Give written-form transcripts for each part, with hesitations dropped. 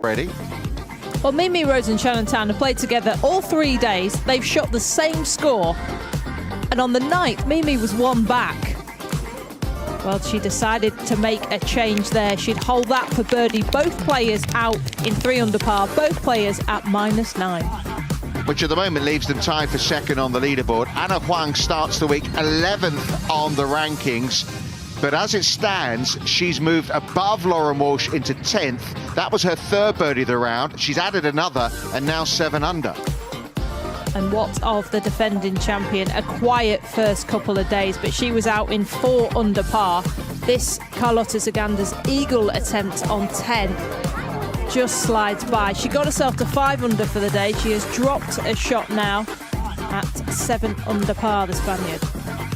already. Well, Mimi Rhodes and Shannon Tan have played together all 3 days. They've shot the same score. And on the 9th, Mimi was one back. Well, she decided to make a change there. She'd hold that for birdie. Both players out in 3 under par, both players at -9. Which at the moment leaves them tied for second on the leaderboard. Anna Huang starts the week 11th on the rankings. But as it stands, she's moved above Lauren Walsh into 10th. That was her 3rd birdie of the round. She's added another and now 7 under. And what of the defending champion? A quiet first couple of days, but she was out in 4 under par. This Carlota Zaganda's eagle attempt on 10 just slides by. She got herself to 5 under for the day. She has dropped a shot now at 7 under par, the Spaniard.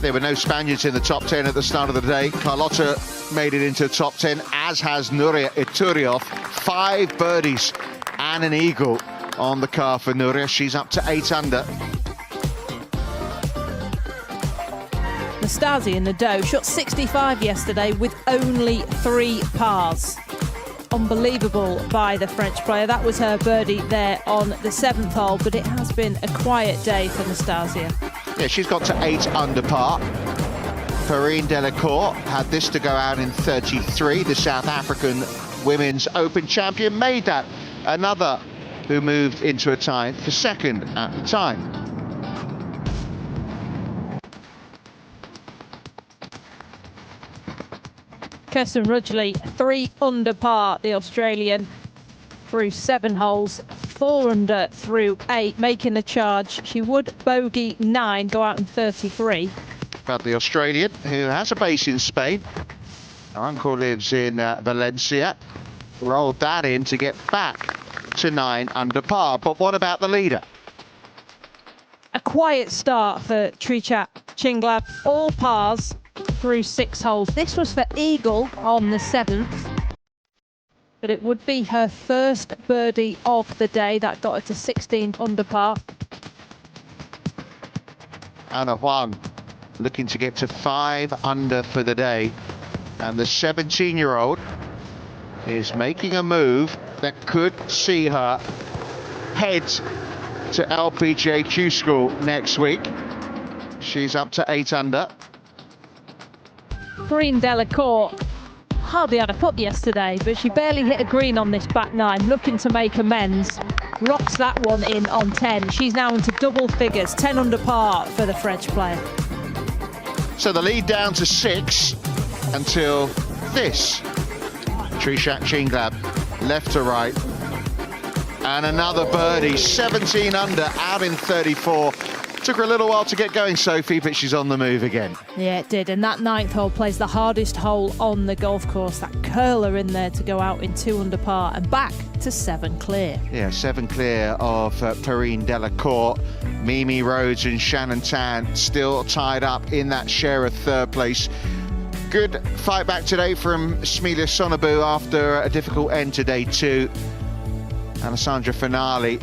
There were no Spaniards in the top 10 at the start of the day. Carlota made it into the top 10, as has Nuria Iturriov. 5 birdies and an eagle on the car for Nuria. She's up to 8 under. Nastasia Nadeau shot 65 yesterday with only 3 pars. Unbelievable by the French player. That was her birdie there on the 7th hole, but it has been a quiet day for Nastasia. Yeah, she's got to 8 under par. Perrine Delacour had this to go out in 33. The South African Women's Open champion made that. Another who moved into a tie for second at the time. Kirsten Rudgley, 3 under par, the Australian, through 7 holes, 4 under through 8, making a charge. She would bogey 9, go out in 33. But the Australian, who has a base in Spain, her uncle lives in Valencia, rolled that in to get back to 9 under par. But what about the leader? A quiet start for Trichat Chinglab, all pars through 6 holes. This was for eagle on the 7th, but it would be her first birdie of the day. That got her to 16 under par. Anna Huang looking to get to 5 under for the day, and the 17-year-old is making a move that could see her head to LPGA Q School next week. She's up to 8 under. Perrine Delacour hardly had a putt yesterday, but she barely hit a green on this back 9, looking to make amends. Rocks that one in on 10. She's now into double figures, 10 under par for the French player. So the lead down to 6 until this. Trichat Chinglab, left to right. And another birdie, 17 under, out in 34. Took her a little while to get going, Sophie, but she's on the move again. Yeah, it did. And that 9th hole plays the hardest hole on the golf course. That curler in there to go out in 2 under par and back to 7 clear. Yeah, 7 clear of Perrine Delacour. Mimi Rhodes and Shannon Tan still tied up in that share of 3rd place. Good fight back today from Smilia Sonabu after a difficult end to day 2. Alessandra Finale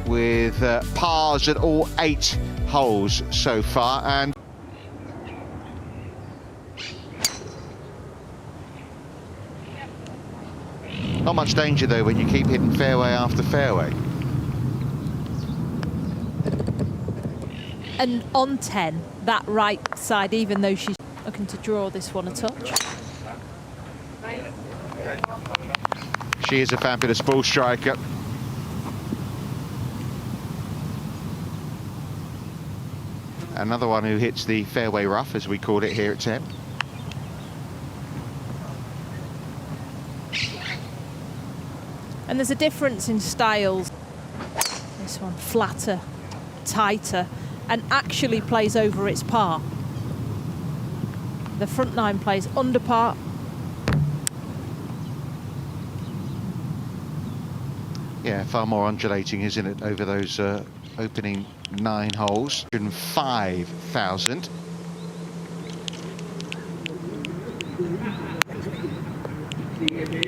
with pars at all 8 holes so far, and not much danger though when you keep hitting fairway after fairway. And on 10, that right side, even though she's looking to draw this one a touch. She is a fabulous ball striker. Another one who hits the fairway rough, as we call it here at 10. And there's a difference in styles. This one flatter, tighter, and actually plays over its par. The front 9 plays under par. Yeah, far more undulating, isn't it, over those opening 9 holes. 105,000.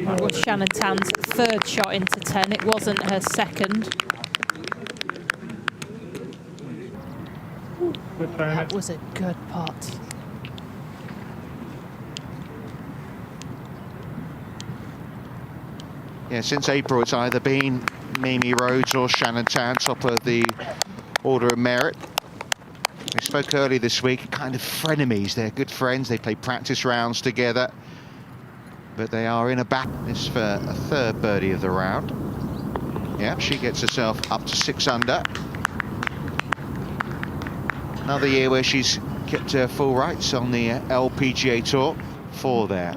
That was Shannon Tan's 3rd shot into 10. It wasn't her 2nd. That was a good putt. Yeah, since April, it's either been Mimi Rhodes or Shannon Tan, top of the order of merit. We spoke earlier this week, kind of frenemies. They're good friends. They play practice rounds together. But they are in a battle. This for a third birdie of the round. Yeah, she gets herself up to 6 under. Another year where she's kept her full rights on the LPGA Tour. 4 there.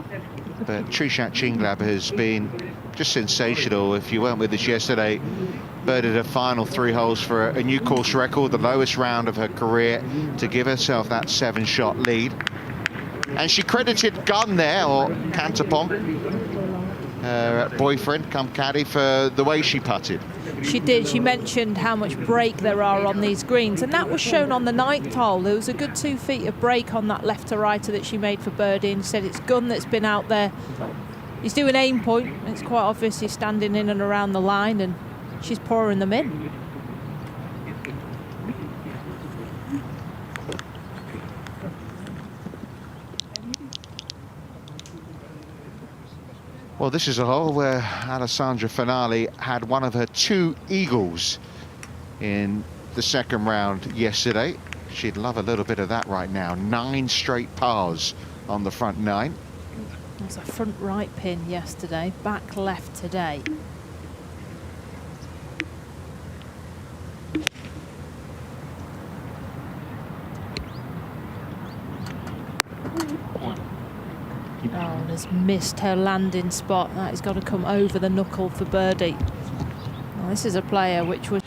But Trishat Chinglab has been just sensational. If you weren't with us yesterday, birdied her final 3 holes for a new course record, the lowest round of her career, to give herself that 7-shot lead. And she credited Gunn there, or Cantopon, her boyfriend, come caddy, for the way she putted. She did. She mentioned how much break there are on these greens, and that was shown on the 9th hole. There was a good 2 feet of break on that left to righter that she made for birdie, and said it's Gunn that's been out there. He's doing aim point. It's quite obvious he's standing in and around the line, and she's pouring them in. Well, this is a hole where Alessandra Finale had one of her 2 eagles in the second round yesterday. She'd love a little bit of that right now. 9 straight pars on the front 9. It was a front right pin yesterday, back left today. Oh, has missed her landing spot. That has got to come over the knuckle for birdie. Well, this is a player which was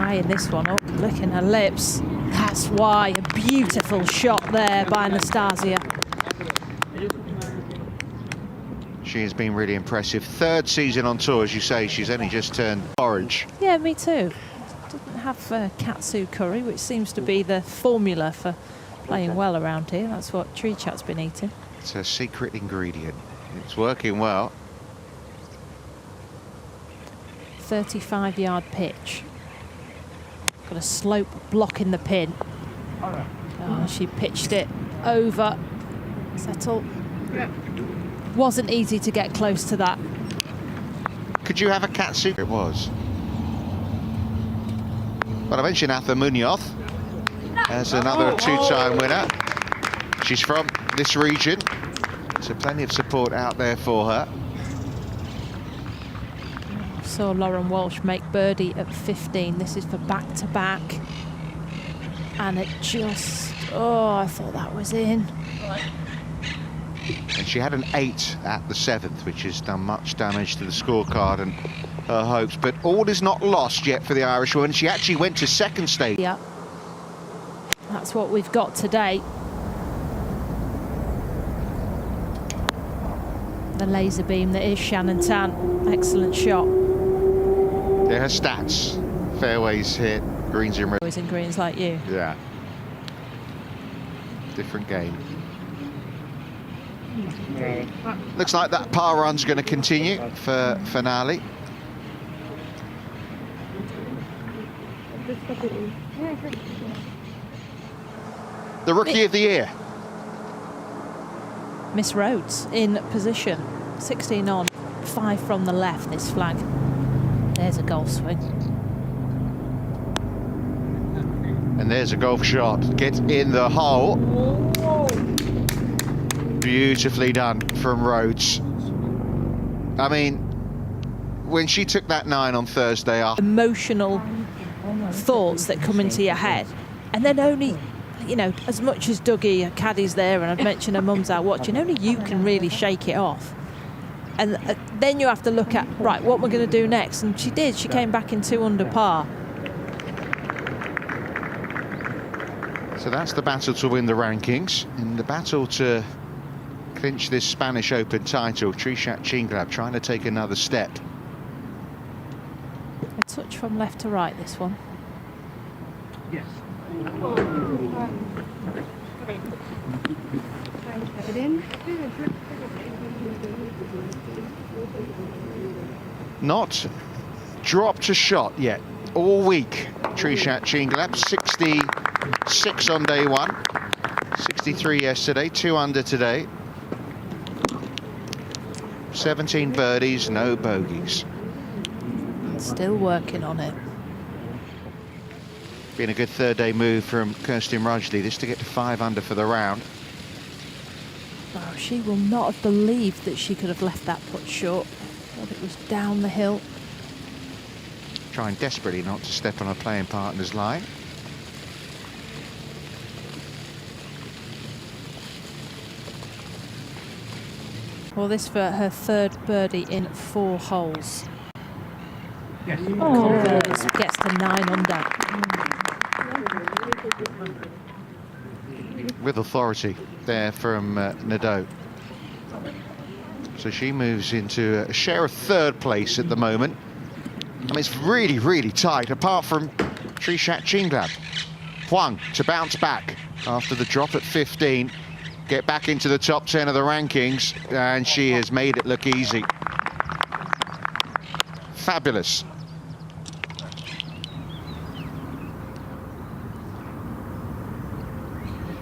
eyeing this one up, licking her lips. That's why. A beautiful shot there by Anastasia. She has been really impressive. 3rd season on tour, as you say. She's only just turned orange. Yeah, me too. Doesn't have katsu curry, which seems to be the formula for playing well around here. That's what Trishat's been eating. It's a secret ingredient. It's working well. 35-yard pitch. Got a slope blocking the pin. Oh, she pitched it over. Settle. Wasn't easy to get close to that. Could you have a katsu? It was. But I mentioned Atha Munoz as another 2-time winner. She's from this region, so plenty of support out there for her. Saw Lauren Walsh make birdie at 15. This is for back-to-back. And it just, oh, I thought that was in. And she had an 8 at the 7th, which has done much damage to the scorecard and her hopes. But all is not lost yet for the Irish woman. She actually went to 2nd stage. Yeah. That's what we've got today. The laser beam that is Shannon Tan. Excellent shot. Yeah, her stats. Fairways hit, greens in red. Always in greens like you. Yeah. Different game. Looks like that par run's going to continue for Finale. The Rookie of the Year. Miss Rhodes in position. 16 on, 5 from the left, this flag. There's a golf swing. And there's a golf shot. Get in the hole. Beautifully done from Rhodes. I mean, when she took that 9 on Thursday off. Emotional thoughts that come into your head. And then only, you know, as much as Dougie, caddy's there, and I've mentioned her mum's out watching, only you can really shake it off. And then you have to look at, right, what we're going to do next. And she did. She came back in 2 under par. So that's the battle to win the rankings. And the battle to clinch this Spanish Open title. Trishat Chinglab trying to take another step. A touch from left to right, this one. Yes. Not dropped a shot yet all week. Trishat Chinglab, 66 on day 1, 63 yesterday, 2 under today. 17 birdies, no bogeys. Still working on it. Been a good third day move from Kirsten Rudgley, this to get to 5 under for the round. Oh, she will not have believed that she could have left that putt short. Thought it was down the hill. Trying desperately not to step on her playing partner's line. Well, this for her third birdie in 4 holes. Yes. Colville gets to 9 under. With authority there from Nadeau. So she moves into a share of third place at the moment. I mean, it's really, really tight, apart from Trishat Chinglab. Huang to bounce back after the drop at 15. Get back into the top 10 of the rankings, and she has made it look easy. Fabulous.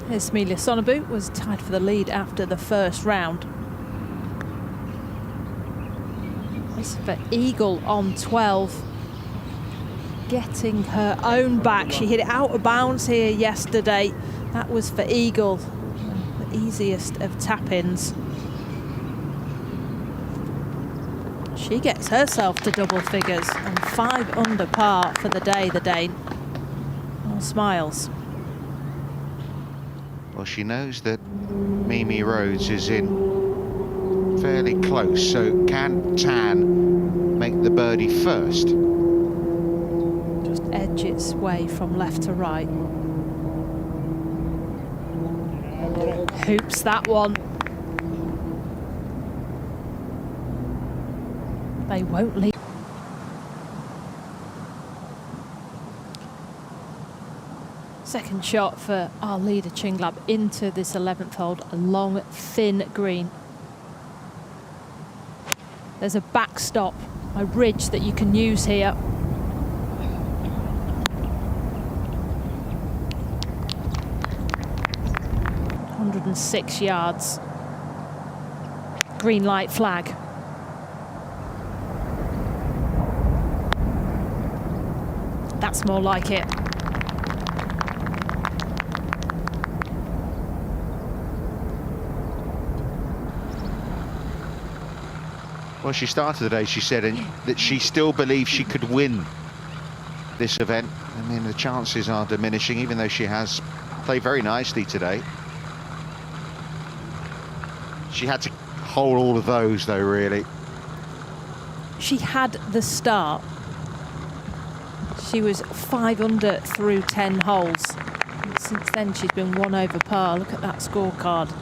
Smelia Sonnebu was tied for the lead after the first round. This for Eagle on 12. Getting her own back. She hit it out of bounds here yesterday. That was for Eagle. The easiest of tap-ins. She gets herself to double figures and 5 under par for the day, the Dane. All smiles. Well, she knows that Mimi Rhodes is in fairly close, so can Tan make the birdie first? Just edge its way from left to right. Hoops that one. They won't leave. Second shot for our leader Chinglab into this 11th hole, a long, thin green. There's a backstop, a ridge that you can use here. 106 yards. Green light flag. That's more like it. Well, she started the day, she said, that she still believes she could win this event. I mean, the chances are diminishing, even though she has played very nicely today. She had to hold all of those, though, really. She had the start. She was 5 under through 10 holes. And since then, she's been 1 over par. Look at that scorecard.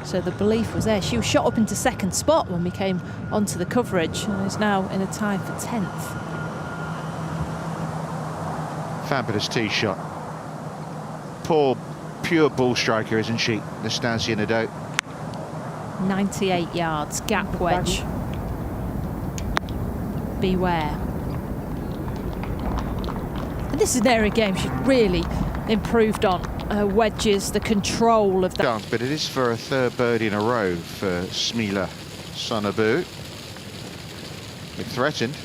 So the belief was there. She was shot up into second spot when we came onto the coverage and is now in a tie for 10th. Fabulous tee shot. Poor, pure ball striker, isn't she, Nastasia Nadeau? 98 yards, gap wedge. Beware. And this is an area game she's really improved on. Her wedges, the control of that. But it is for a third birdie in a row for Smelia Sonnebu. It threatened.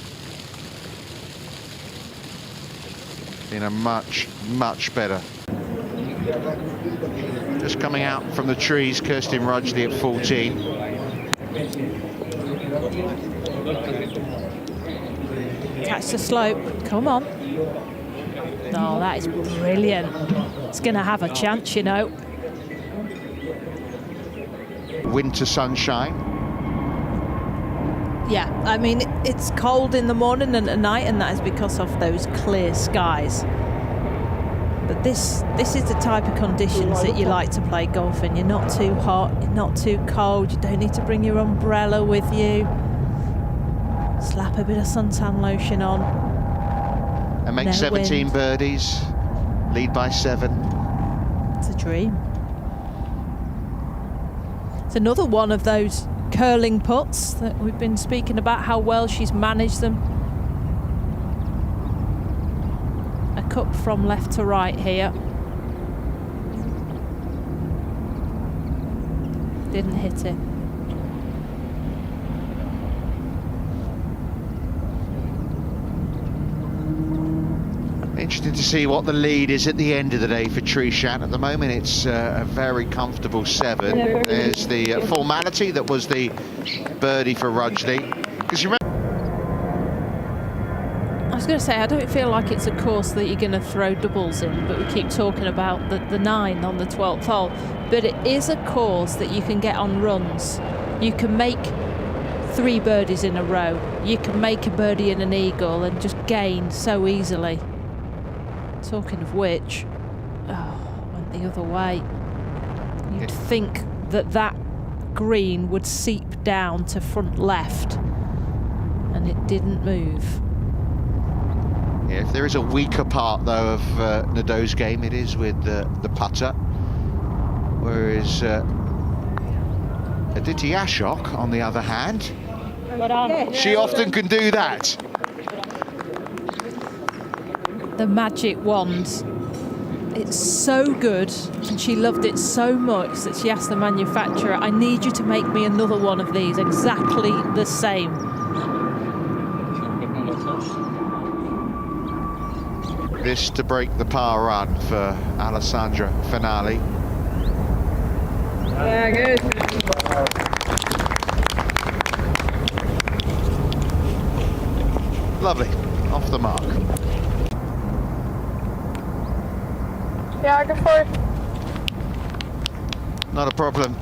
In a much, much better. Just coming out from the trees, Kirsten Rudgley at 14. Catch the slope. Come on. Oh, that is brilliant. It's going to have a chance, you know. Winter sunshine. Yeah, I mean, it's cold in the morning and at night, and that is because of those clear skies. But this is the type of conditions that you like to play golf in. You're not too hot, you're not too cold, you don't need to bring your umbrella with you. Slap a bit of suntan lotion on. And make 17 wind. birdies, lead by 7. It's a dream. It's another one of those curling putts that we've been speaking about, how well she's managed them. A cup from left to right here. Didn't hit it. Interesting to see what the lead is at the end of the day for Trishat. At the moment, it's a very comfortable 7. There's the formality that was the birdie for Rajni. Because you remember, I was going to say, I don't feel like it's a course that you're going to throw doubles in, but we keep talking about the 9 on the 12th hole. But it is a course that you can get on runs. You can make 3 birdies in a row. You can make a birdie and an eagle and just gain so easily. Talking of which, went the other way. You'd think that that green would seep down to front left, and it didn't move. yeah, if there is a weaker part though of Nadeau's game, it is with the putter. Whereas Aditi Ashok, on the other hand, she often can do that. The magic wand. It's so good, and she loved it so much that she asked the manufacturer, I need you to make me another one of these, exactly the same. This to break the par run for Alessandra Finale. Yeah, good. Lovely, off the mark. Yeah, go for it. Not a problem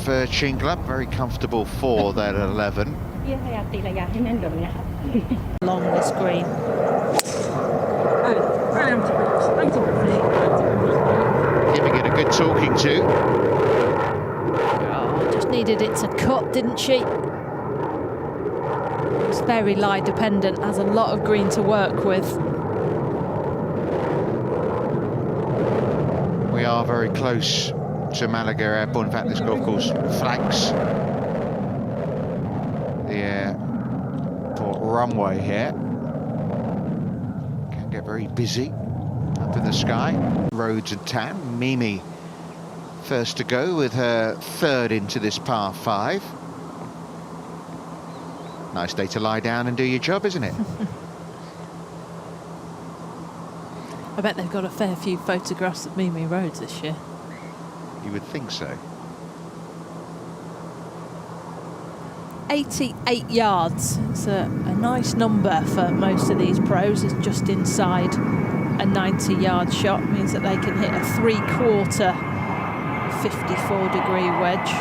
for Chinglab, very comfortable for that 11. Along this green. Giving it a good talking to. Oh, just needed it to cut, didn't she? It's very lie dependent, has a lot of green to work with. We are very close to Malaga Airport. In fact, this golf course flanks the airport runway here. Can get very busy up in the sky. Roads and Tan. Mimi first to go with her 3rd into this par 5. Nice day to lie down and do your job, isn't it? I bet they've got a fair few photographs of Mimi Roads this year. You would think so. 88 yards. It's a nice number for most of these pros. It's just inside a 90-yard shot. It means that they can hit a 3/4 54-degree wedge.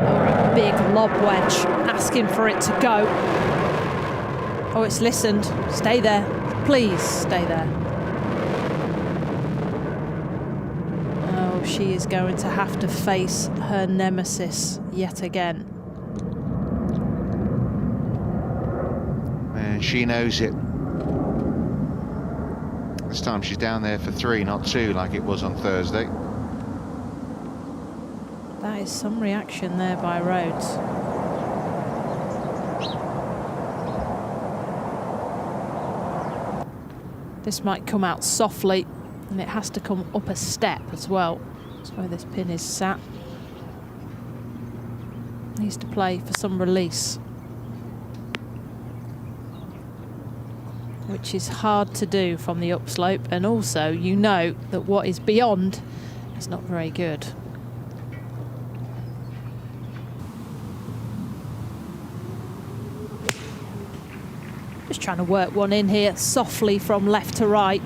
Or a big lob wedge, asking for it to go. Oh, it's listened. Stay there. Please stay there. Oh, she is going to have to face her nemesis yet again. And she knows it. This time she's down there for 3, not 2, like it was on Thursday. That is some reaction there by Rhodes. This might come out softly, and it has to come up a step as well. That's where this pin is sat. Needs to play for some release, which is hard to do from the upslope, and also you know that what is beyond is not very good. Just trying to work one in here softly from left to right.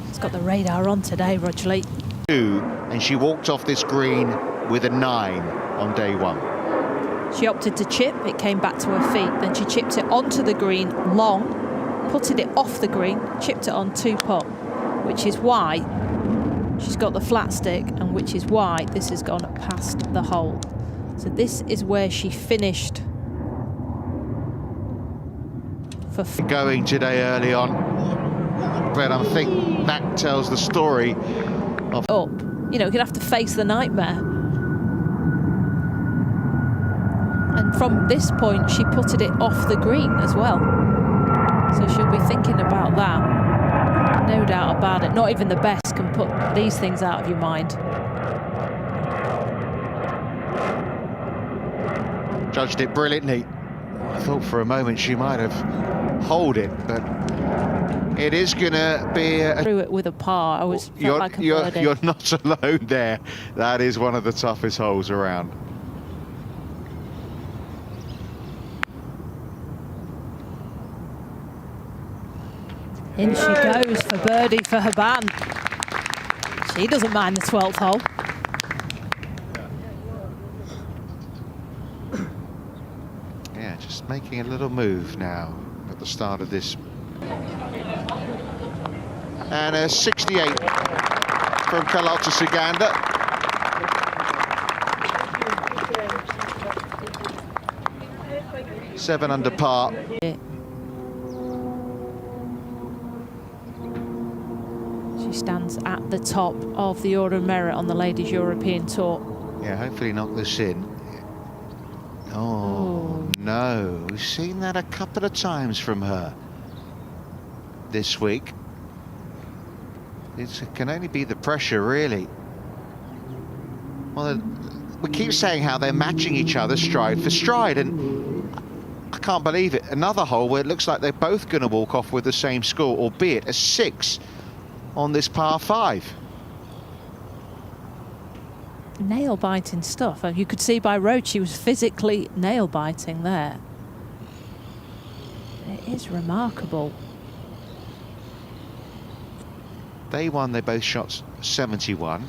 It's got the radar on today, Rudgley. 2, and she walked off this green with a 9 on day 1. She opted to chip, it came back to her feet, then she chipped it onto the green long, putted it off the green, chipped it on 2-putt, which is why she's got the flat stick, and which is why this has gone past the hole. So this is where she finished for going today early on, but I think that tells the story of up. You know, you're gonna have to face the nightmare. And from this point, she putted it off the green as well. So she'll be thinking about that. No doubt about it. Not even the best can put these things out of your mind. Judged it brilliantly. I thought for a moment she might have holed it, but it is going to be through it with a par. I was felt like a birdie. You're not alone there. That is one of the toughest holes around. In she goes for birdie for Haban. She doesn't mind the 12th hole. Yeah, just making a little move now at the start of this. And a 68 from Carlota Saganda. Seven under par. She stands at the top of the Order of Merit on the Ladies European Tour. Yeah, hopefully knock this in. Oh, no. We've seen that a couple of times from her this week. It can only be the pressure, really. Well, we keep saying how they're matching each other stride for stride, and I can't believe it. Another hole where it looks like they're both going to walk off with the same score, albeit a 6 on this par 5. Nail-biting stuff. You could see by road she was physically nail-biting there. It is remarkable. Day 1, they both shot 71.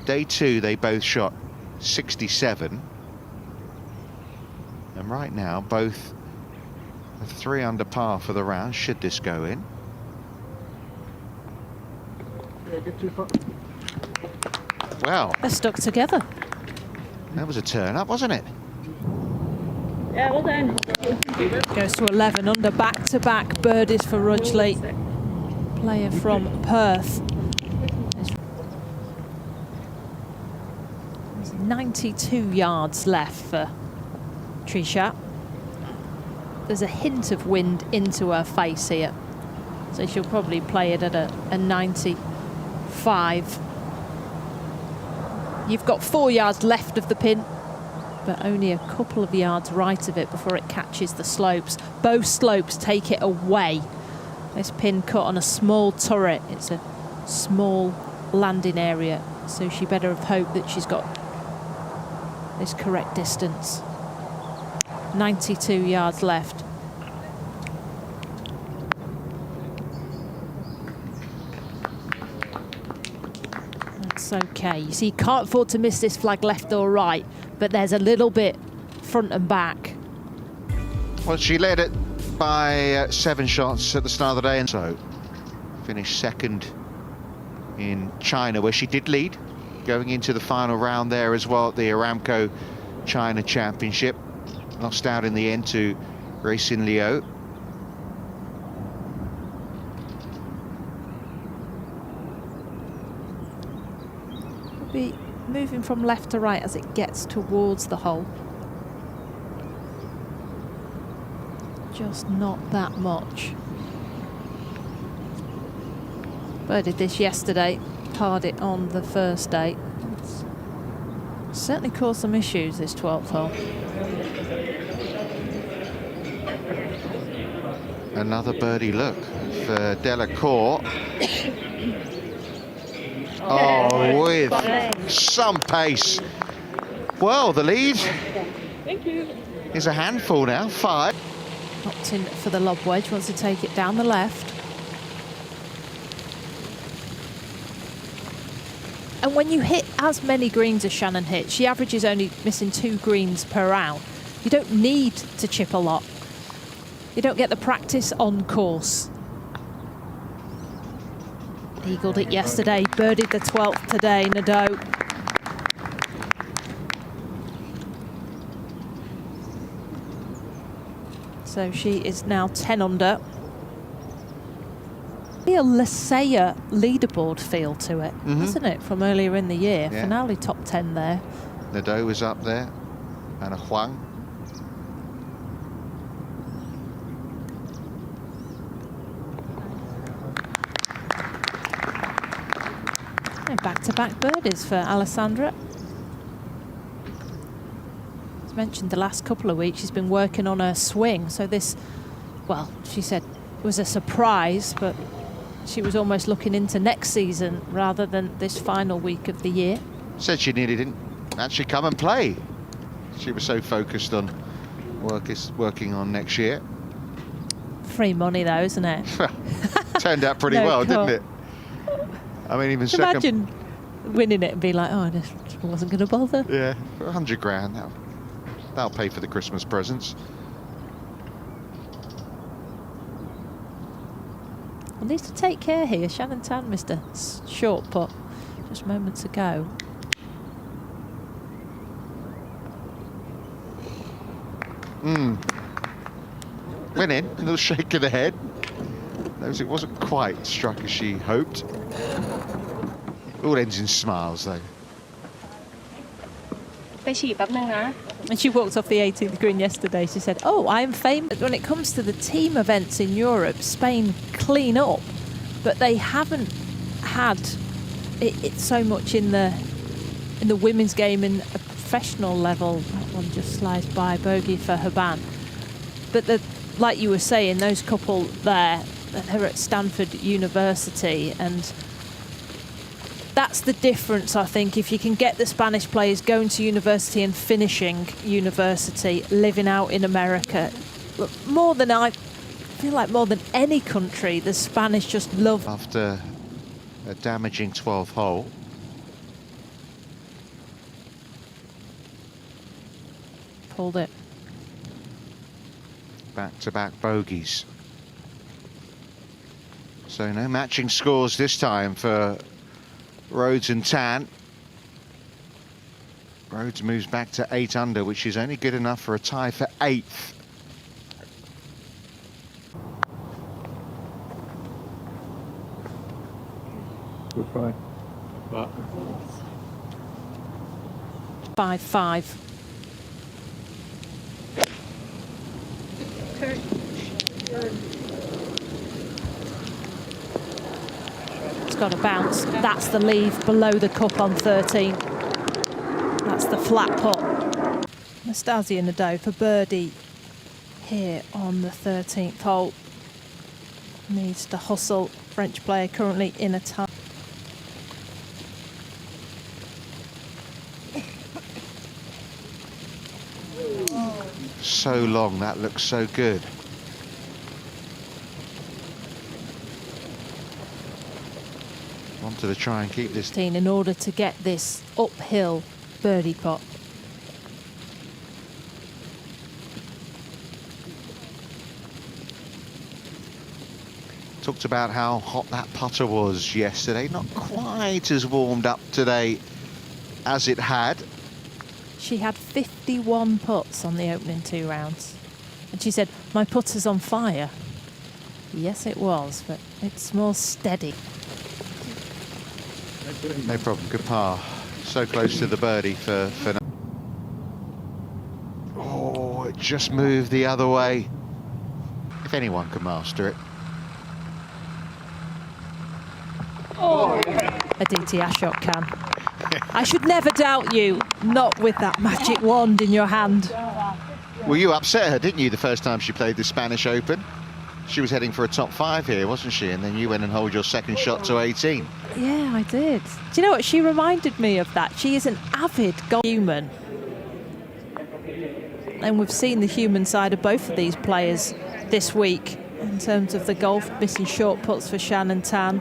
Day 2, they both shot 67. And right now, both are 3 under par for the round, should this go in. Well, They're stuck together. that was a turn up, wasn't it? Yeah, well done. Goes to 11 under, back-to-back birdies for Rudgley. Player from Perth. There's 92 yards left for Trisha. There's a hint of wind into her face here, so she'll probably play it at a 95. You've got 4 yards left of the pin, but only a couple of yards right of it before it catches the slopes. Both slopes take it away. This pin cut on a small turret. It's a small landing area, so she better have hoped that she's got this correct distance. 92 yards left. That's okay. You see, you can't afford to miss this flag left or right, but there's a little bit front and back. Well, she led it by 7 shots at the start of the day, and so finished second in China, where she did lead, going into the final round there as well at the Aramco China Championship. Lost out in the end to Racing Liu. Be moving from left to right as it gets towards the hole. Just not that much. Birdied this yesterday, parred it on the first day. It's certainly caused some issues, this 12th hole. Another birdie look for Delacour. Oh, with some pace. Well, the lead is a handful now, 5. Knocked in for the lob wedge, wants to take it down the left. And when you hit as many greens as Shannon hit, she averages only missing 2 greens per round. You don't need to chip a lot. You don't get the practice on course. Eagled it yesterday, birdied the 12th today, Nadeau. So she is now 10 under. A Lasea leaderboard feel to it, isn't it, from earlier in the year? Yeah. Finale top 10 there. Nadeau is up there, and a Huang. Back-to-back birdies for Alessandra. As mentioned, the last couple of weeks she's been working on her swing. So this, well, she said was a surprise, but she was almost looking into next season rather than this final week of the year. Said she nearly didn't actually come and play. She was so focused on working on next year. Free money though, isn't it? Turned out pretty No well, cut. didn't it? I mean, even second. Imagine winning it and being like, oh, I just wasn't going to bother. Yeah, for 100 grand, that'll pay for the Christmas presents. Well, needs to take care here. Shannon Tan missed a short putt just moments ago. Winning, a little shake of the head. Knows it wasn't quite struck as she hoped. All ends in smiles, though. ไปฉี่แป๊บนึงนะ And she walked off the 18th green yesterday. She said, oh, I'm famous. When it comes to the team events in Europe, Spain clean up, but they haven't had it so much in the women's game in a professional level. That one just slides by, bogey for Haban. But like you were saying, those couple there, they're at Stanford University, and that's the difference, I think. If you can get the Spanish players going to university and finishing university, living out in America, look, I feel like more than any country, the Spanish just love. After a damaging 12th hole. Pulled it. Back-to-back bogeys. So no matching scores this time for Rhodes and Tan. Rhodes moves back to 8 under, which is only good enough for a tie for 8th. Goodbye. 5-5. It's got a bounce. That's the leave below the cup on 13. That's the flat putt. Nastasia Nadeau for birdie here on the 13th hole. Needs to hustle. French player currently in a tie. So long, that looks so good. Wanted to try and keep this. In order to get this uphill birdie putt. Talked about how hot that putter was yesterday. Not quite as warmed up today as it had. She had 51 putts on the opening 2 rounds. And she said, my putter's on fire. Yes, it was, but it's more steady. No problem, good par. So close to the birdie for now. Oh, it just moved the other way. If anyone can master it. A DTR shot can. I should never doubt you, not with that magic wand in your hand. Well, you upset her, didn't you, the first time she played the Spanish Open? She was heading for a top 5 here, wasn't she? And then you went and held your second shot to 18. Yeah, I did. Do you know what? She reminded me of that. She is an avid golf human. And we've seen the human side of both of these players this week in terms of the golf, missing short putts for Shannon Tan.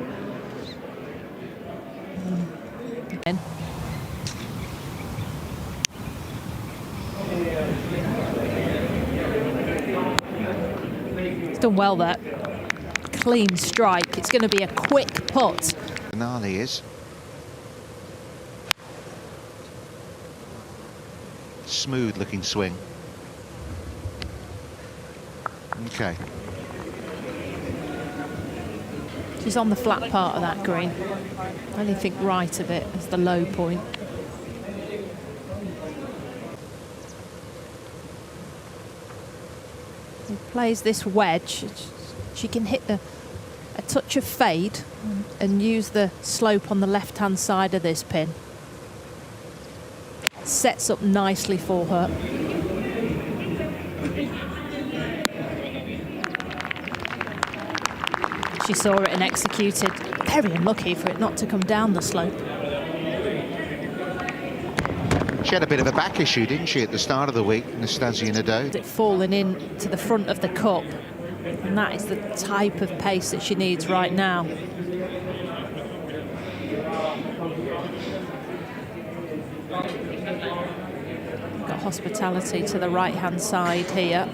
It's done well there. Clean strike. It's going to be a quick putt. Finale is. Smooth looking swing. Okay. She's on the flat part of that green. I only think right of it as the low point. She plays this wedge. She can hit a touch of fade and use the slope on the left-hand side of this pin. Sets up nicely for her. she saw it and executed. Very unlucky for it not to come down the slope. She had a bit of a back issue, didn't she, at the start of the week, Nastasia Nadeau? It fallen in to the front of the cup, and that is the type of pace that she needs right now. Got hospitality to the right-hand side here.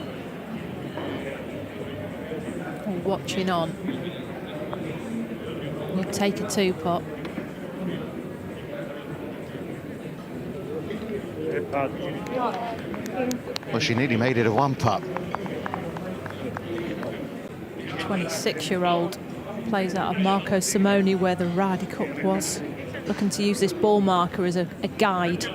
Watching on. You take a two-pot. Well, she nearly made it a one-putt. 26-year-old plays out of Marco Simone where the Ryder Cup was. Looking to use this ball marker as a guide.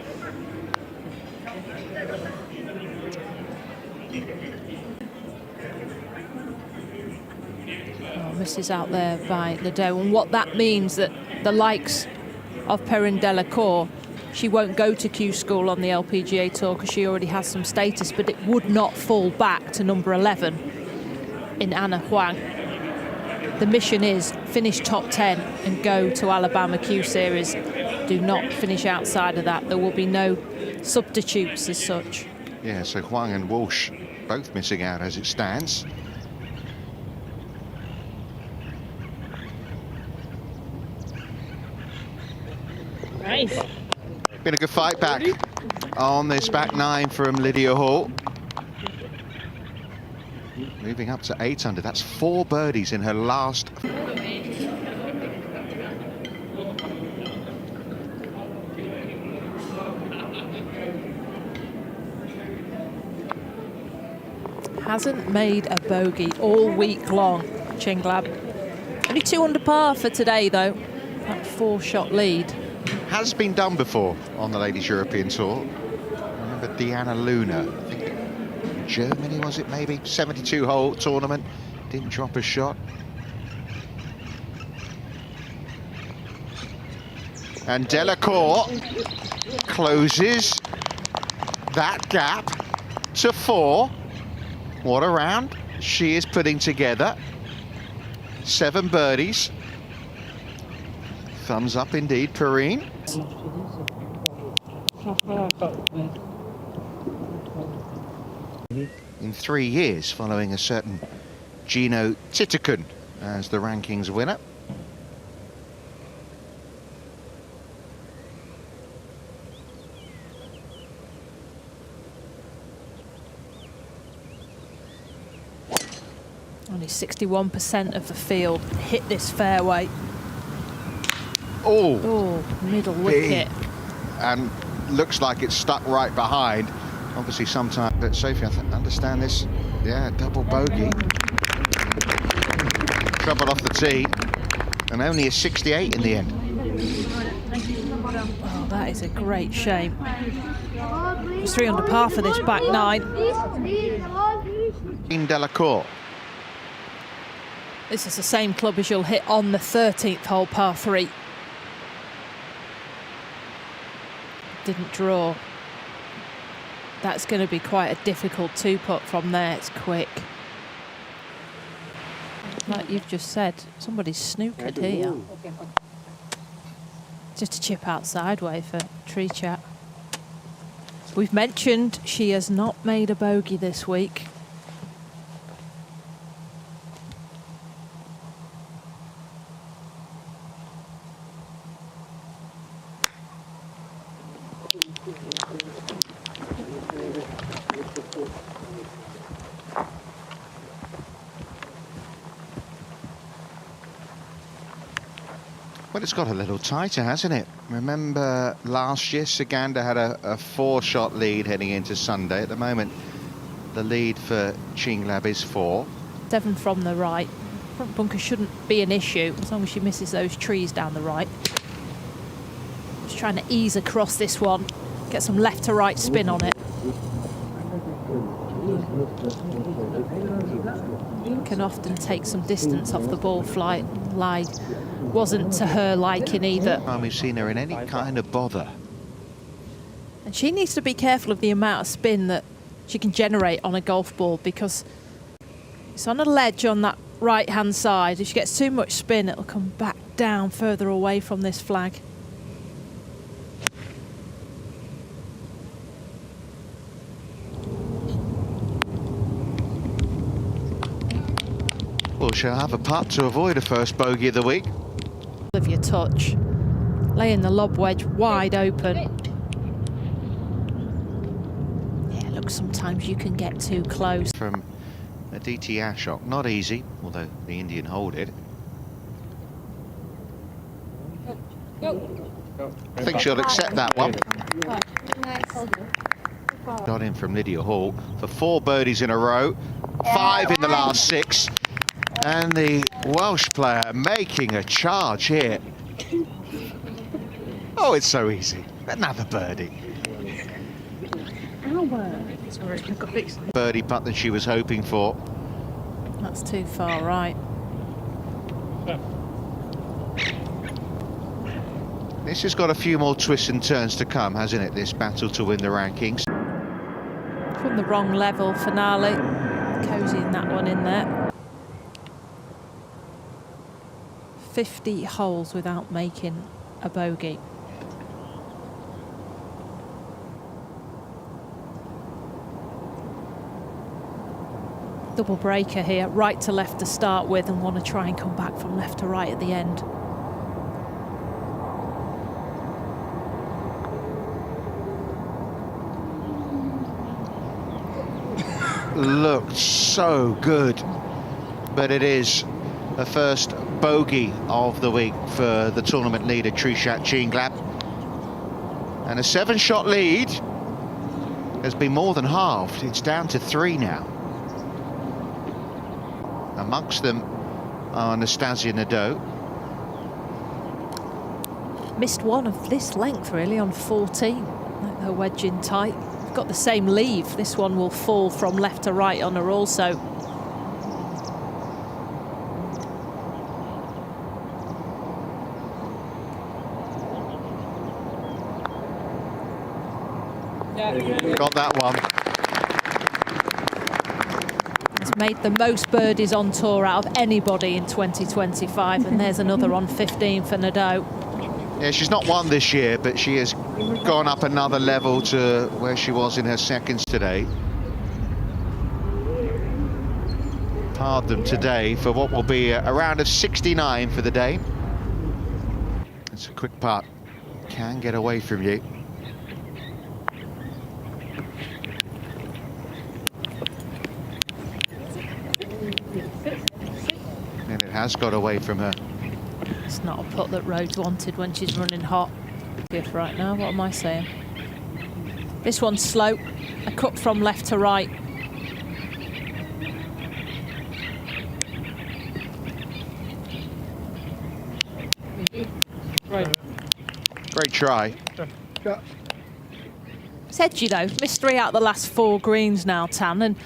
Oh, misses out there by Nadeau. And what that means that the likes of Perrine Delacour, she won't go to Q School on the LPGA Tour because she already has some status, but it would not fall back to number 11 in Anna Huang. The mission is finish top 10 and go to Alabama Q Series. Do not finish outside of that. There will be no substitutes as such. Yeah, so Huang and Walsh both missing out as it stands. Nice. Been a good fight back on this back nine from Lydia Hall. Moving up to 8 under. That's 4 birdies in her last. Hasn't made a bogey all week long, Chinglab. Only 2 under par for today, though. That 4-shot lead. Has been done before on the Ladies European Tour. Remember Diana Luna, I think Germany was it maybe? 72-hole tournament, didn't drop a shot. And Delacour closes that gap to 4. What a round she is putting together. 7 birdies. Thumbs up indeed, Perrine. In 3 years, following a certain Gino Titicun as the rankings winner. Only 61% of the field hit this fairway. Oh, middle wicket. And looks like it's stuck right behind. Obviously, sometimes, but Sophie, I understand this. Yeah, double bogey. Trouble off the tee. And only a 68 in the end. Oh, that is a great shame. It's 3 under par for this back nine. Delacour. This is the same club as you'll hit on the 13th hole, par 3. Didn't draw. That's going to be quite a difficult 2-putt from there. It's quick. Like you've just said, somebody's snookered here. Just a chip out sideways for Tree Chat. We've mentioned she has not made a bogey this week. Well, it's got a little tighter, hasn't it? Remember last year, Saganda had a 4-shot lead heading into Sunday. At the moment, the lead for Chinglab is 4. 7 from the right. Front bunker shouldn't be an issue as long as she misses those trees down the right. Just trying to ease across this one, get some left to right spin on it. Can often take some distance off the ball flight. Lie wasn't to her liking either. We've seen her in any kind of bother. And she needs to be careful of the amount of spin that she can generate on a golf ball because it's on a ledge on that right-hand side. If she gets too much spin, it'll come back down further away from this flag. Well, she'll have a putt to avoid a first bogey of the week. Of your touch, laying the lob wedge wide open. Yeah, look, sometimes you can get too close. From a DT Ashok, not easy, although the Indian hold it. I think she'll accept that one. Got in from Lydia Hall for 4 birdies in a row, 5 in the last 6. And the Welsh player making a charge here. Oh, it's so easy. Another birdie. Birdie putt that she was hoping for. That's too far right. This has got a few more twists and turns to come, hasn't it, this battle to win the rankings? From the wrong level, finale. Cozying that one in there. 50 holes without making a bogey. Double breaker here, right to left to start with, and want to try and come back from left to right at the end. Looked so good, but it is the first bogey of the week for the tournament leader Trishat Chinglab, and a 7-shot lead has been more than halved. It's down to 3 now. Amongst them are Anastasia Nadeau. Missed one of this length really on 14. Like her wedge in tight. Got the same leave. This one will fall from left to right on her also. Got that one. Has made the most birdies on tour out of anybody in 2025, and there's another on 15 for Nadeau. Yeah, she's not won this year, but she has gone up another level to where she was in her seconds today. Parred them today for what will be a round of 69 for the day. It's a quick putt. Can get away from you. And it has got away from her. It's not a putt that Rhodes wanted when she's running hot. Good right now, what am I saying? This one's slow, a cut from left to right. Great try. It's edgy though, missed 3 out of the last 4 greens now, Tan, and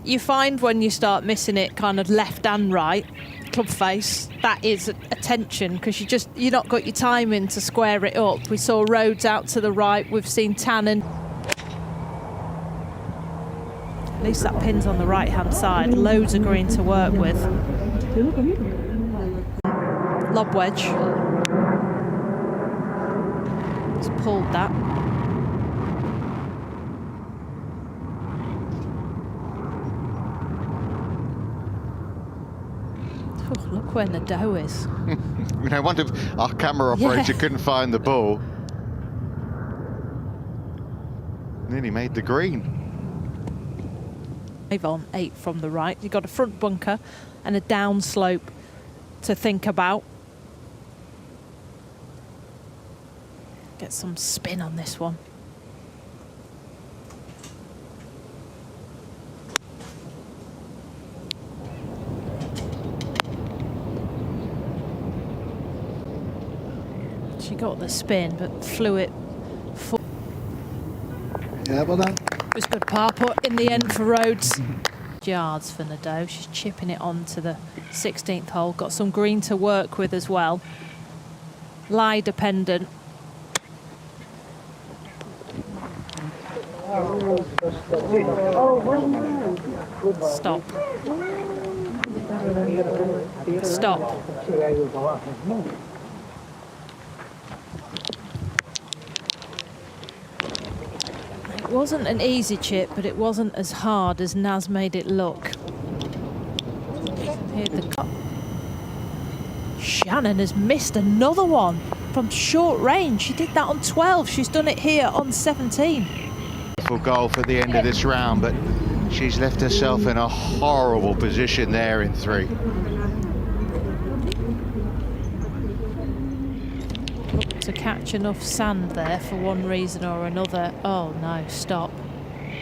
you find when you start missing it kind of left and right, club face, that is attention, because you're not got your timing to square it up. We saw Rhodes out to the right, we've seen Tannen. At least that pin's on the right hand side, loads of green to work with. Lob wedge. It's pulled that. Oh, look where Nadeau is. I wonder if our camera operator couldn't find the ball. Nearly made the green. 5 on 8 from the right. You've got a front bunker and a down slope to think about. Get some spin on this one. She got the spin, but flew it full. Yeah, well done. It was a good par putt in the end for Rhodes. Yards for Nadeau. She's chipping it on to the 16th hole. Got some green to work with as well. Lie dependent. Stop. Stop. It wasn't an easy chip, but it wasn't as hard as Naz made it look. Here the cut. Shannon has missed another one from short range. She did that on 12. She's done it here on 17. Full golf at the end of this round, but she's left herself in a horrible position there in 3. To catch enough sand there for one reason or another. Oh no, stop.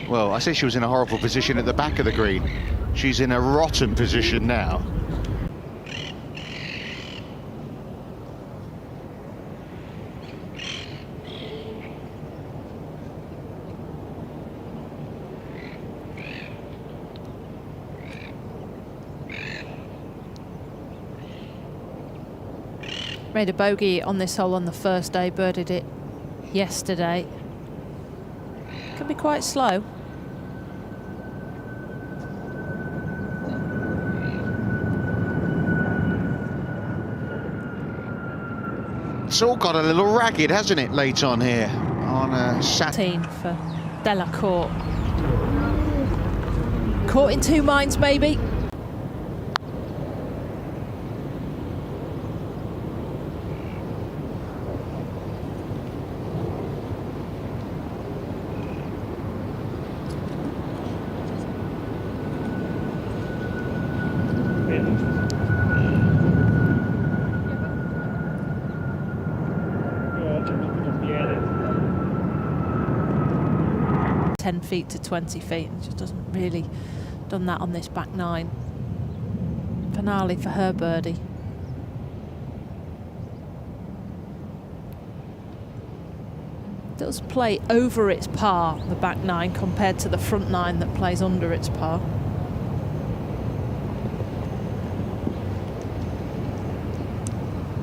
Well, I say she was in a horrible position at the back of the green. She's in a rotten position now. Made a bogey on this hole on the first day, birdied it yesterday. Can be quite slow. It's all got a little ragged, hasn't it, late on here on a Saturday. For Delacour. Caught in 2 minds, maybe. Yeah. 10 feet to 20 feet, and just doesn't really done that on this back 9. Finale for her birdie. Does play over its par, the back 9, compared to the front 9 that plays under its par.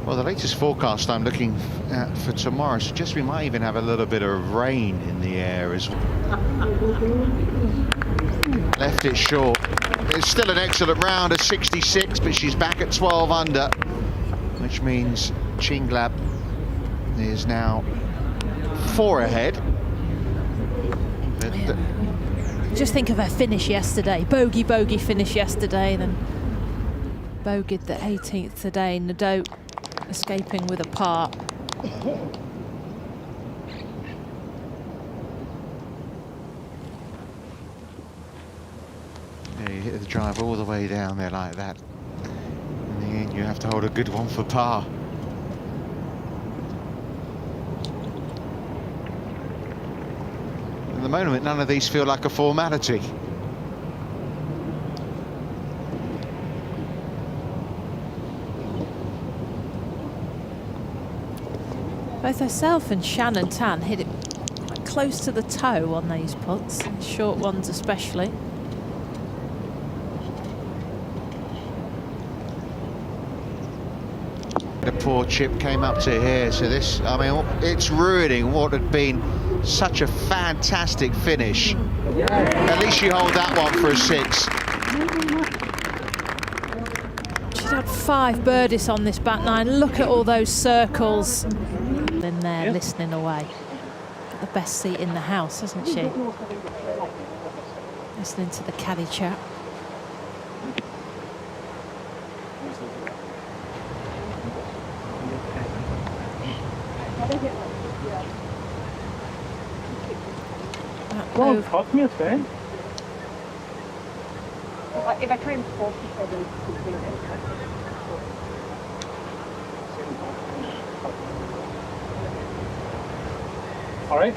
Well, the latest forecast I'm looking at for tomorrow suggests we might even have a little bit of rain in the air as well. Left it short. It's still an excellent round of 66, but she's back at 12 under, which means Chinglab is now 4 ahead. Yeah. Just think of her finish yesterday. Bogey finish yesterday, then bogeyed the 18th today. Nadeau escaping with a par. Yeah, you hit the drive all the way down there like that. In the end, you have to hold a good one for par. At the moment, none of these feel like a formality. Both herself and Shannon Tan hit it quite close to the toe on these putts, short ones especially. The poor chip came up to here, so this, I mean, it's ruining what had been such a fantastic finish. At least you hold that one for a 6. She's had 5 birdies on this back 9. Look at all those circles in there, listening away. Got the best seat in the house, hasn't she? Listening to the caddy chat. Well, talk me a fan. If I try and force it, All right.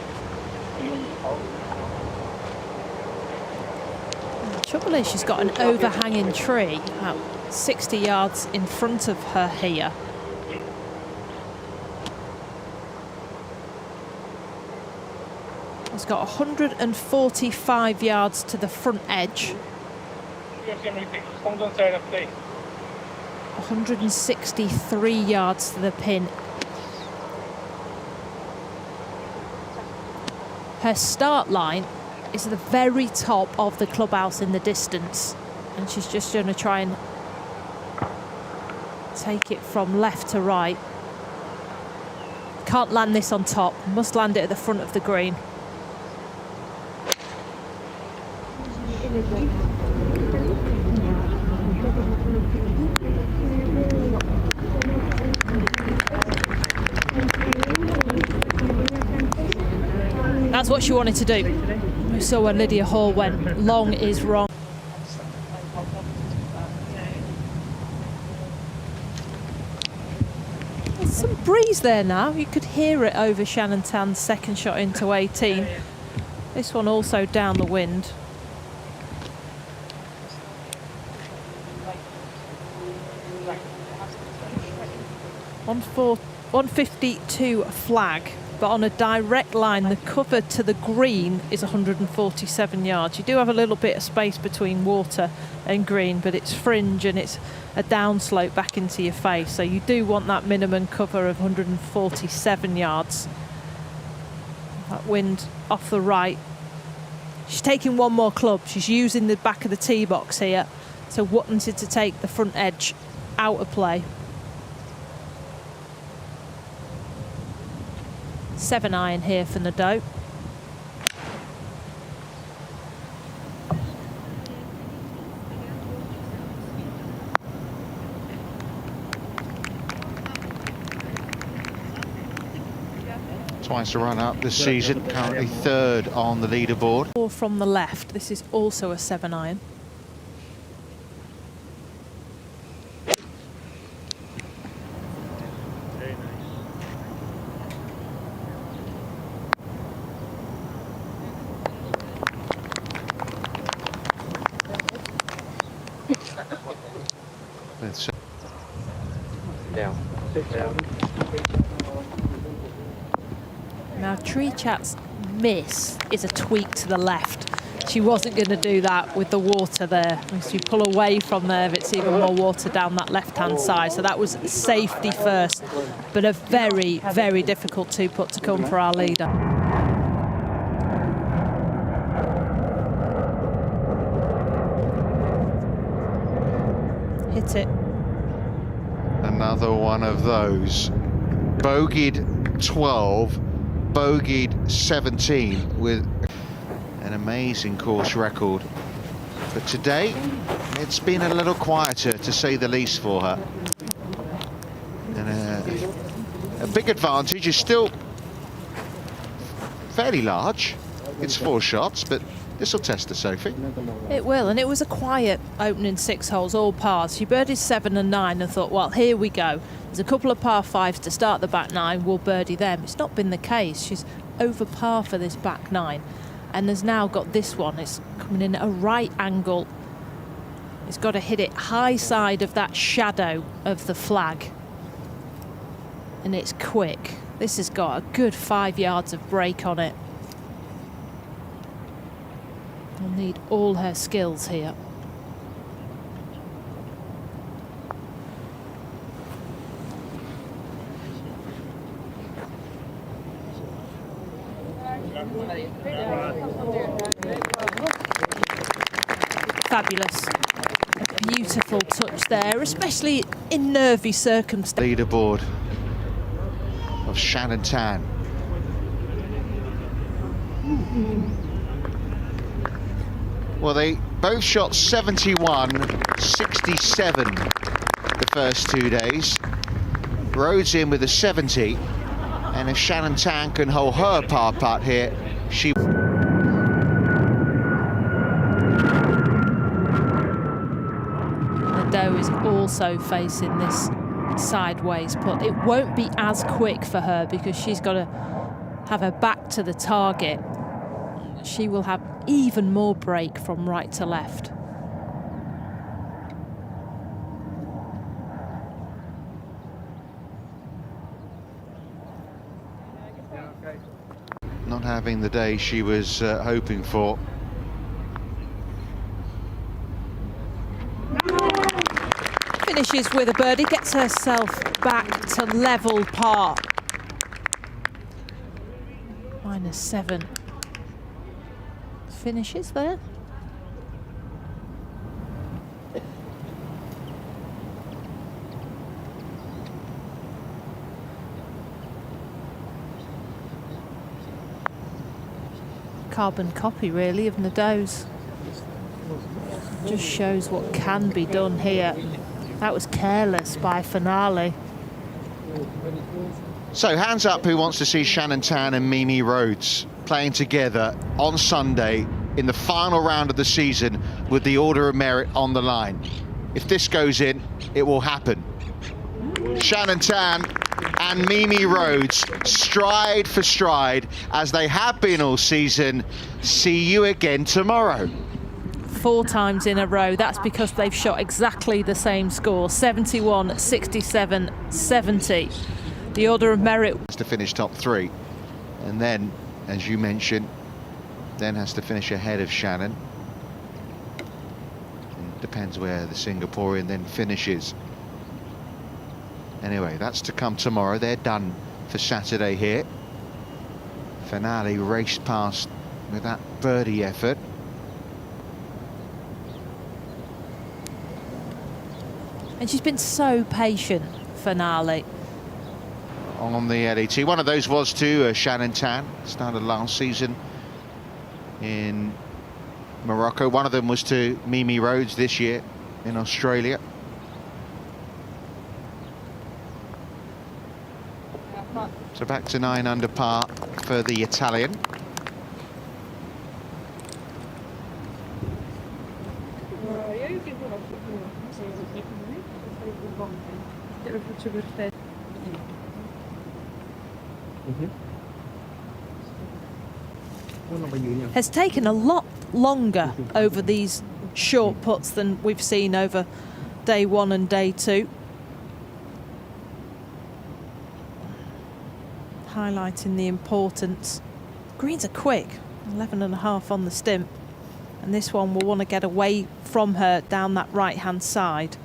The trouble is she's got an overhanging tree about 60 yards in front of her here. It's got 145 yards to the front edge. 163 yards to the pin. Her start line is at the very top of the clubhouse in the distance, and she's just going to try and take it from left to right. Can't land this on top, must land it at the front of the green. That's what she wanted to do. We saw where Lydia Hall went. Long is wrong. There's some breeze there now. You could hear it over Shannon Tan's second shot into 18. This one also down the wind. 152 flag, but on a direct line, the cover to the green is 147 yards. You do have a little bit of space between water and green, but it's fringe and it's a downslope back into your face. So you do want that minimum cover of 147 yards. That wind off the right. She's taking one more club. She's using the back of the tee box here. So wanted to take the front edge out of play. 7-iron here for Nadeau. Twice a run up this season, currently third on the leaderboard. Or from the left, this is also a 7-iron. Now Tree Chat's miss is a tweak to the left. She wasn't going to do that with the water there. As you pull away from there, it's even more water down that left-hand side. So that was safety first, but a very, very difficult two-putt to come for our leader. Hit it. Another one of those. Bogeyed 12, bogeyed 17 with an amazing course record. But today, it's been a little quieter, to say the least, for her. And a big advantage is still fairly large. It's 4 shots, but this will test her, Sophie. It will, and it was a quiet opening 6 holes, all pars. She birdied 7 and 9 and thought, well, here we go. There's a couple of par 5s to start the back 9, we'll birdie them. It's not been the case. She's over par for this back 9 and has now got this one. It's coming in at a right angle. It's got to hit it high side of that shadow of the flag. And it's quick. This has got a good 5 yards of break on it. We'll need all her skills here. Fabulous. A beautiful touch there, especially in nervy circumstances. Leaderboard of Shannon Tan. Well, they both shot 71, 67 the first 2 days. Rhodes in with a 70, and if Shannon Tan can hold her par putt here, she... Nadeau is also facing this sideways putt. It won't be as quick for her because she's got to have her back to the target. She will have even more break from right to left. Not having the day she was hoping for. Finishes with a birdie, gets herself back to level par. -7. Finishes there. carbon copy, really, of Nadeau's. Just shows what can be done here. That was careless by Finale. So hands up who wants to see Shannon Tan and Mimi Rhodes playing together on Sunday in the final round of the season with the Order of Merit on the line. If this goes in, it will happen. Shannon Tan and Mimi Rhodes, stride for stride, as they have been all season. See you again tomorrow. 4 times in a row. That's because they've shot exactly the same score, 71, 67, 70. The Order of Merit Has to finish top 3, and then, as you mentioned, then has to finish ahead of Shannon. It depends where the Singaporean then finishes. Anyway, that's to come tomorrow. They're done for Saturday here. Finale raced past with that birdie effort. and she's been so patient, Finale. On the LET. One of those was to Shannon Tan, started last season in Morocco. One of them was to Mimi Rhodes this year in Australia. So back to 9 under par for the Italian. Has taken a lot longer over these short putts than we've seen over day 1 and day 2. Highlighting the importance. Greens are quick, 11.5 on the stimp, and this one will want to get away from her down that right hand side.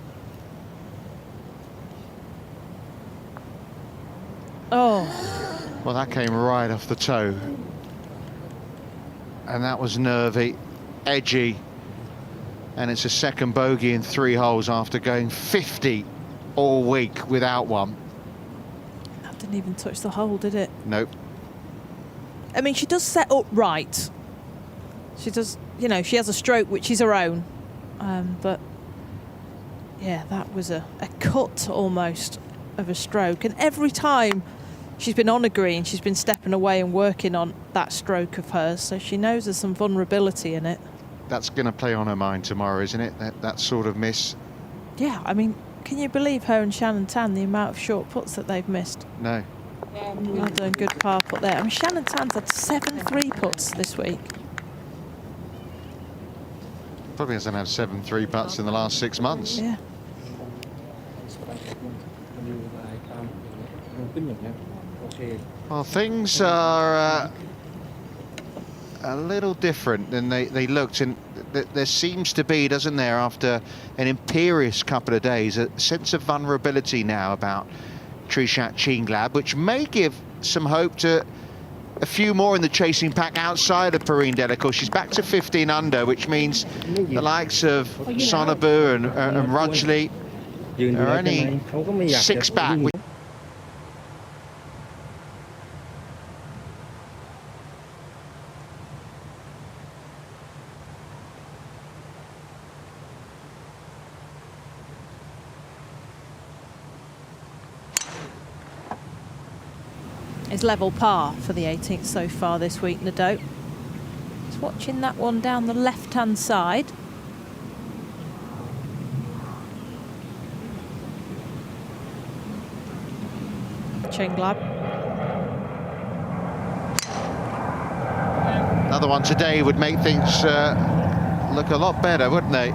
Oh, Well, that came right off the toe. And that was nervy, edgy. And it's a second bogey in 3 holes after going 50 all week without one. that didn't even touch the hole, did it? Nope. I mean, she does set up right. She does, you know, she has a stroke which is her own. But, yeah, that was a cut almost of a stroke. And every time she's been on a green, she's been stepping away and working on that stroke of hers. So she knows there's some vulnerability in it. That's going to play on her mind tomorrow, isn't it? That sort of miss. Yeah, I mean, can you believe her and Shannon Tan, the amount of short putts that they've missed? No. Well done, good par putt there. I mean, Shannon Tan's had 7 3-putts this week. Probably hasn't had 7 3-putts in the last 6 months. Yeah. Well, things are a little different than they looked, and there seems to be, doesn't there, after an imperious couple of days, a sense of vulnerability now about Trishat Chinglab, which may give some hope to a few more in the chasing pack outside of Perrine Delacour. She's back to 15 under, which means the likes of Sonobu and Rudgley are only 6 back. It's level par for the 18th so far this week, Nadeau. Just watching that one down the left-hand side. Chinglab. Another one today would make things look a lot better, wouldn't they?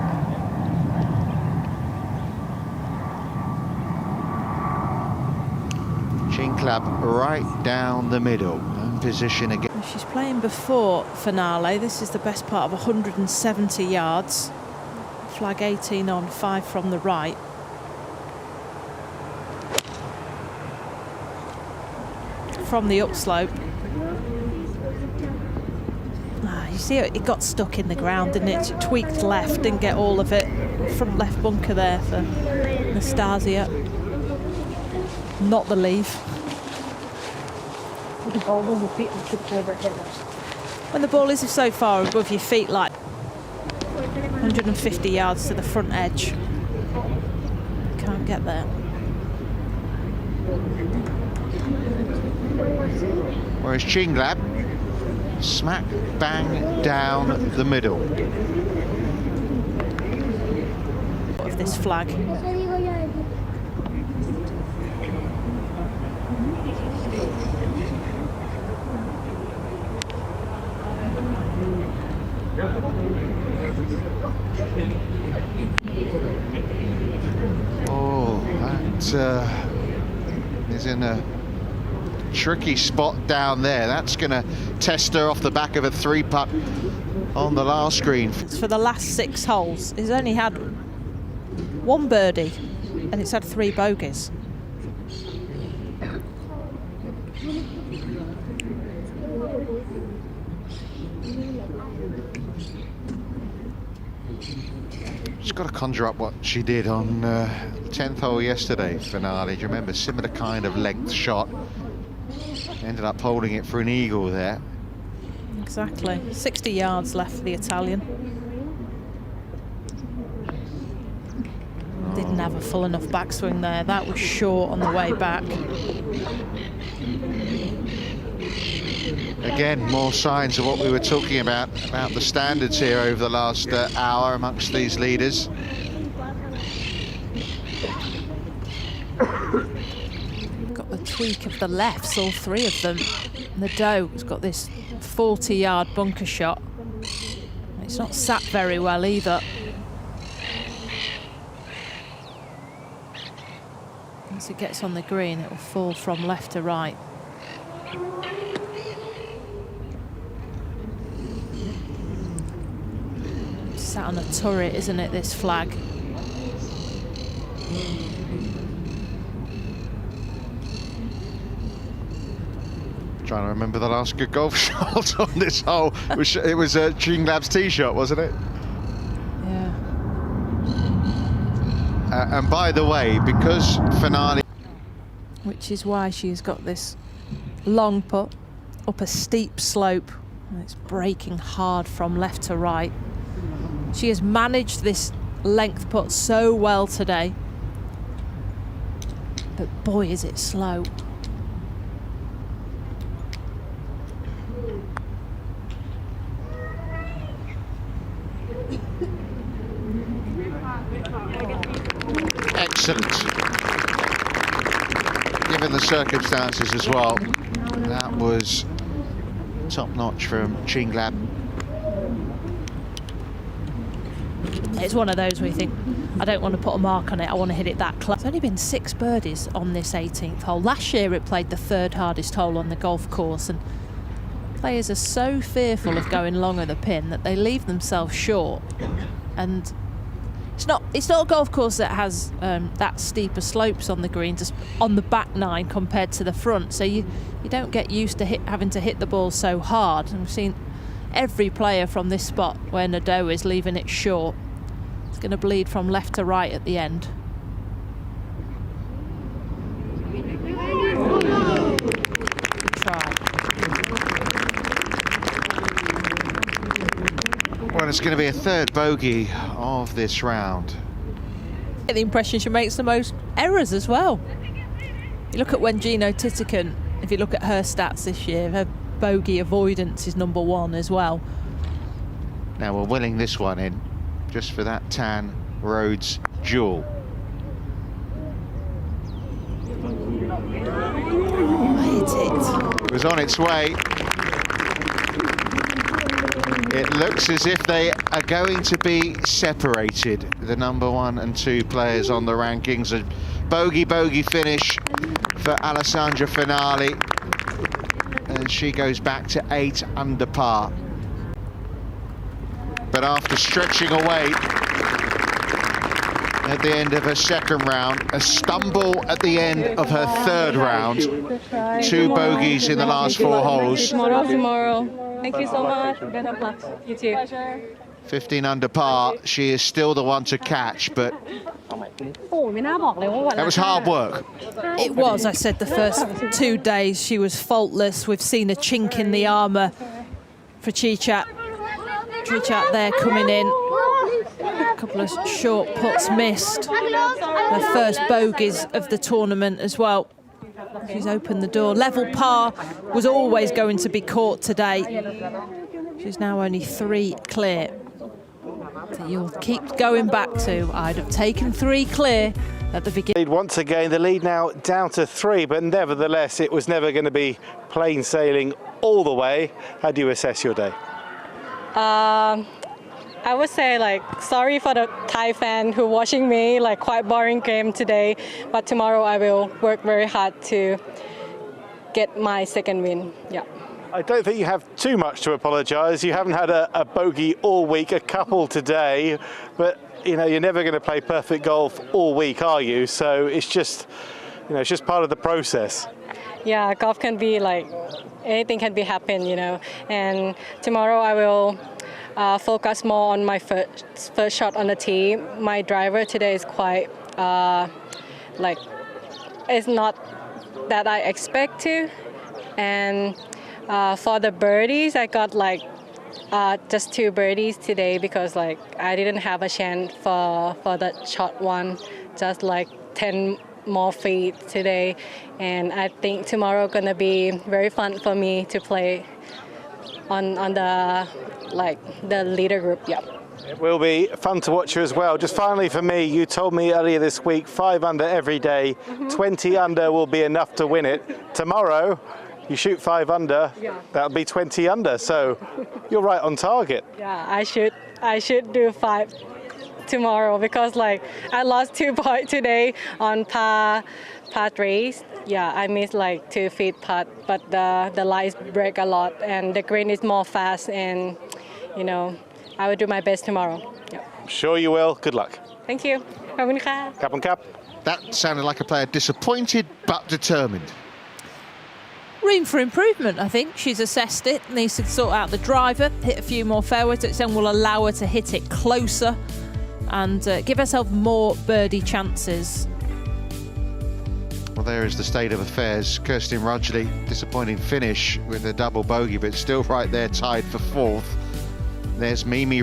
Chinglab right down the middle, in position again. She's playing before Finale. This is the best part of 170 yards. Flag 18 on, 5 from the right. From the upslope. You see it got stuck in the ground, didn't it? It tweaked left, didn't get all of it. Front left bunker there for Nastasia. Not the leaf. when the ball is so far above your feet, like 150 yards to the front edge. Can't get there. Whereas Chinglab, smack bang down the middle. Of this flag. Oh, that is in a tricky spot down there. That's going to test her off the back of a 3-putt on the last green. For the last 6 holes, it's only had 1 birdie and it's had 3 bogeys. Just got to conjure up what she did on 10th hole yesterday, finale. Do you remember? Similar kind of length shot. Ended up holding it for an eagle there. Exactly. 60 yards left for the Italian. Didn't have a full enough backswing there. That was short on the way back. Again, more signs of what we were talking about the standards here over the last hour amongst these leaders. Got the tweak of the lefts, all 3 of them. And the Doe has got this 40-yard bunker shot. It's not sat very well either. Once it gets on the green, it will fall from left to right. Sat on a turret, isn't it, this flag? Trying to remember the last good golf shot on this hole. It was Chinglab's tee shot, wasn't it? Yeah. And by the way, because finale... Which is why she's got this long putt up a steep slope. And it's breaking hard from left to right. She has managed this length putt so well today. But boy, is it slow. Excellent. Given the circumstances as well, that was top-notch from Chinglab. It's one of those where you think, I don't want to put a mark on it, I want to hit it that close. There's only been 6 birdies on this 18th hole. Last year it played the 3rd hardest hole on the golf course, and players are so fearful of going long of the pin that they leave themselves short. And it's not a golf course that has that steeper slopes on the green, just on the back 9 compared to the front, so you don't get used to having to hit the ball so hard. And we've seen every player from this spot where Nadeau is leaving it short. It's going to bleed from left to right at the end. Good try. Well, it's going to be a 3rd bogey of this round. I get the impression she makes the most errors as well. You look at when Gino Titican, if you look at her stats this year, her bogey avoidance is number 1 as well. Now we're willing this one in just for that Tan Rhodes jewel. Hit it. It was on its way. It looks as if they are going to be separated, the number 1 and 2 players on the rankings. A bogey finish for Alessandra Finale, and she goes back to 8 under par. But after stretching away at the end of her 2nd round, a stumble at the end of her 3rd round, 2 bogeys in the last 4 holes. Tomorrow. Thank you so much. Good luck. You too. Pleasure. 15 under par. She is still the one to catch, but that was hard work. It was. I said the first 2 days she was faultless. We've seen a chink in the armour for Chichat. Chichat there coming in. A couple of short putts missed. Her first bogeys of the tournament as well. She's opened the door. Level par was always going to be caught today. She's now only 3 clear. So you'll keep going back to, I'd have taken 3 clear at the beginning. Once again, the lead now down to 3, but nevertheless, it was never going to be plain sailing all the way. How do you assess your day? I would say like sorry for the Thai fan who watching me, like quite boring game today, but tomorrow I will work very hard to get my second win. Yeah. I don't think you have too much to apologise. You haven't had a bogey all week, a couple today, but you know you're never going to play perfect golf all week, are you? So it's just, you know, it's just part of the process. Yeah, golf can be like anything can be happen, you know. And tomorrow I will focus more on my first shot on the tee. My driver today is quite like it's not that I expect to. And for the birdies, I got like just 2 birdies today because like I didn't have a chance for the shot one, just like 10 more feet today. And I think tomorrow gonna be very fun for me to play on the like the leader group. Yeah. It will be fun to watch you as well. Just finally for me, you told me earlier this week 5 under every day, 20 under will be enough to win it. Tomorrow, you shoot 5 under, that'll be 20 under. So you're right on target. Yeah, I should do 5 tomorrow because like I lost 2 points today on par 3. Yeah, I missed like 2 feet putt, but the lines break a lot and the green is more fast, and you know I will do my best tomorrow. Yeah. Sure you will. Good luck. Thank you. ขอบคุณค่ะ Cap on cap. That sounded like a player disappointed but determined. Room for improvement, I think. She's assessed it, needs to sort out the driver, hit a few more fairways, which then will allow her to hit it closer and give herself more birdie chances. Well, there is the state of affairs. Kirsten Rudgley, disappointing finish with a double bogey, but still right there tied for 4th. There's Mimi